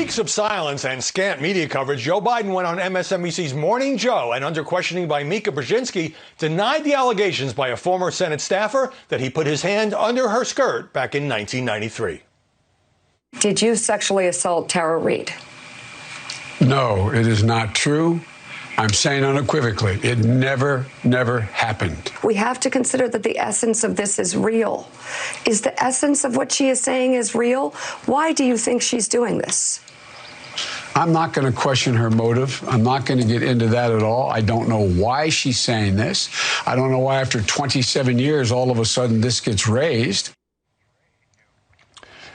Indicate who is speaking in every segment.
Speaker 1: weeks of silence and scant media coverage, Joe Biden went on MSNBC's Morning Joe and, under questioning by Mika, Brzezinski, denied the allegations by a former Senate staffer that he put his hand under her skirt back in 1993.
Speaker 2: Did you sexually assault Tara Reade?
Speaker 3: No, it is not true. I'm saying unequivocally, it never happened.
Speaker 2: We have to consider that the essence of this is real. Is the essence of what she is saying is real? Why do you think she's doing this?
Speaker 3: I'm not going to question her motive. I'm not going to get into that at all. I don't know why she's saying this. I don't know why after 27 years, all of a sudden this gets raised.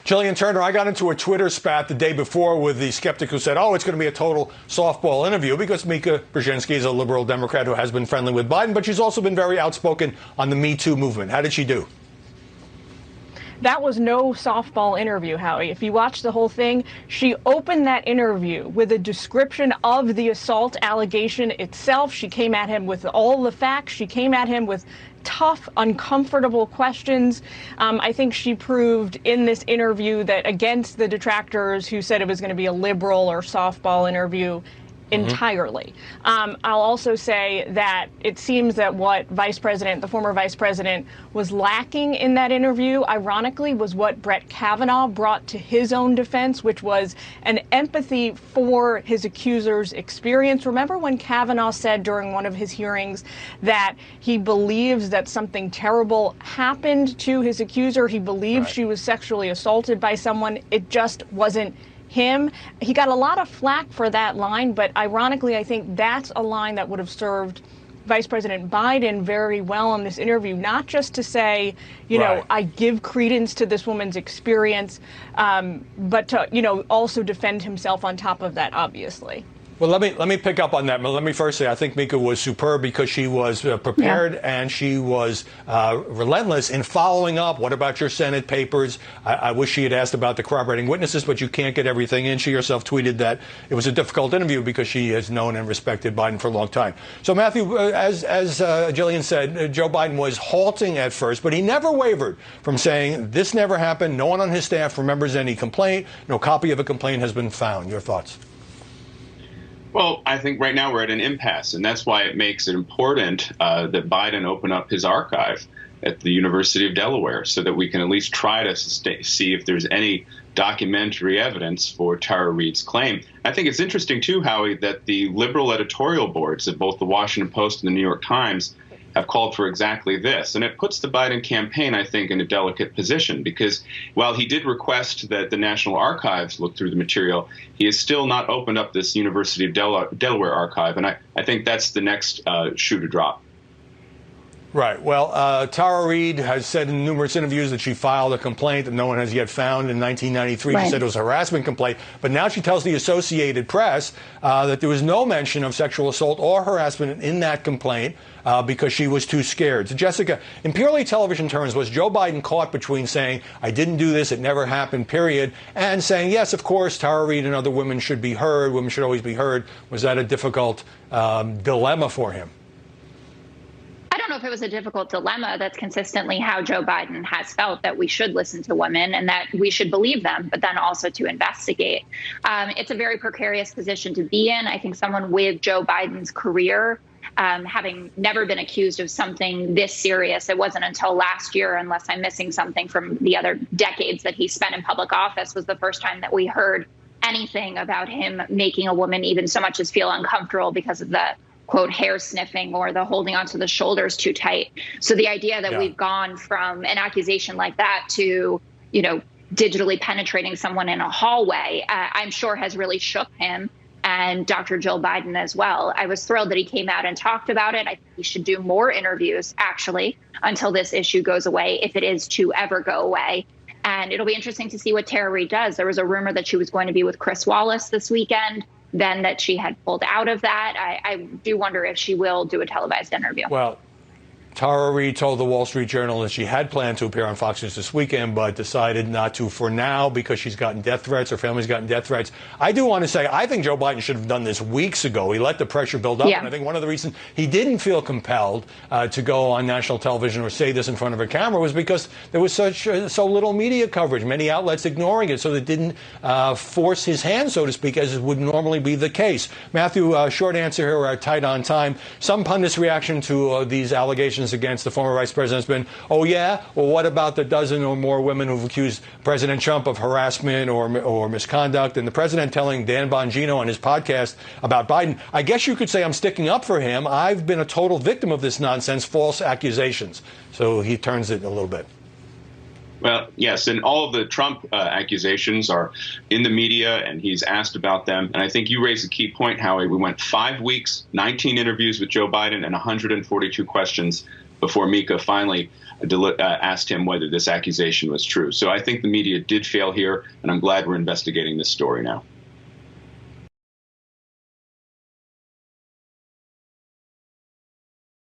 Speaker 1: Jillian Turner, I got into a Twitter spat the day before with the skeptic who said, oh, it's going to be a total softball interview because Mika Brzezinski is a liberal Democrat who has been friendly with Biden, but she's also been very outspoken on the Me Too movement. How did she do?
Speaker 4: That was no softball interview, Howie. If you watch the whole thing, she opened that interview with a description of the assault allegation itself. She came at him with all the facts. She came at him with tough, uncomfortable questions. I think she proved in this interview that, against the detractors who said it was going to be a liberal or softball interview, entirely. I'll also say that it seems that what the former vice president, was lacking in that interview, ironically, was what Brett Kavanaugh brought to his own defense, which was an empathy for his accuser's experience. Remember when Kavanaugh said during one of his hearings that he believes that something terrible happened to his accuser? He believes she was sexually assaulted by someone. It just wasn't him. He got a lot of flack for that line, but ironically, I think that's a line that would have served Vice President Biden very well in this interview, not just to say, you know, I give credence to this woman's experience, but to, also defend himself on top of that, obviously.
Speaker 1: Well, let me pick up on that. But let me first say I think Mika was superb because she was prepared and she was relentless in following up. What about your Senate papers? I wish she had asked about the corroborating witnesses, but you can't get everything in. She herself tweeted that it was a difficult interview because she has known and respected Biden for a long time. So, Matthew, as Jillian said, Joe Biden was halting at first, but he never wavered from saying this never happened. No one on his staff remembers any complaint. No copy of a complaint has been found. Your thoughts?
Speaker 5: Well, I think right now we're at an impasse, and that's why it makes it important that Biden open up his archive at the University of Delaware so that we can at least try to see if there's any documentary evidence for Tara Reade's claim. I think it's interesting, too, Howie, that the liberal editorial boards of both the Washington Post and the New York Times have called for exactly this. And it puts the Biden campaign, I think, in a delicate position because while he did request that the National Archives look through the material, he has still not opened up this University of Delaware archive. And I think that's the next shoe to drop.
Speaker 1: Right. Well, Tara Reade has said in numerous interviews that she filed a complaint that no one has yet found in 1993. She said it was a harassment complaint. But now she tells the Associated Press that there was no mention of sexual assault or harassment in that complaint because she was too scared. So, Jessica, in purely television terms, was Joe Biden caught between saying, I didn't do this, it never happened, period, and saying, yes, of course, Tara Reade and other women should be heard, women should always be heard? Was that a difficult dilemma for him?
Speaker 6: I don't know if it was a difficult dilemma. That's consistently how Joe Biden has felt, that we should listen to women and that we should believe them, but then also to investigate. It's a very precarious position to be in. I think someone with Joe Biden's career, having never been accused of something this serious, it wasn't until last year, unless I'm missing something from the other decades that he spent in public office, was the first time that we heard anything about him making a woman even so much as feel uncomfortable because of the quote, hair sniffing or the holding onto the shoulders too tight. So the idea that we've gone from an accusation like that to, digitally penetrating someone in a hallway, I'm sure has really shook him and Dr. Jill Biden as well. I was thrilled that he came out and talked about it. I think he should do more interviews, actually, until this issue goes away, if it is to ever go away. And it'll be interesting to see what Tara Reade does. There was a rumor that she was going to be with Chris Wallace this weekend, then that she had pulled out of that. I do wonder if she will do a televised interview.
Speaker 1: Well, Tara Reid told the Wall Street Journal that she had planned to appear on Fox News this weekend, but decided not to for now because she's gotten death threats. Her family's gotten death threats. I do want to say, I think Joe Biden should have done this weeks ago. He let the pressure build up. And I think one of the reasons he didn't feel compelled to go on national television or say this in front of a camera was because there was so little media coverage, many outlets ignoring it, so it didn't force his hand, so to speak, as it would normally be the case. Matthew, short answer here. We're tight on time. Some pundits' reaction to these allegations against the former vice president has been, oh, yeah? Well, what about the dozen or more women who've accused President Trump of harassment or misconduct? And the president telling Dan Bongino on his podcast about Biden, I guess you could say I'm sticking up for him. I've been a total victim of this nonsense, false accusations. So he turns it a little bit.
Speaker 5: Well, yes, and all of the Trump accusations are in the media, and he's asked about them. And I think you raised a key point, Howie. We went 5 weeks, 19 interviews with Joe Biden, and 142 questions before Mika finally asked him whether this accusation was true. So I think the media did fail here, and I'm glad we're investigating this story now.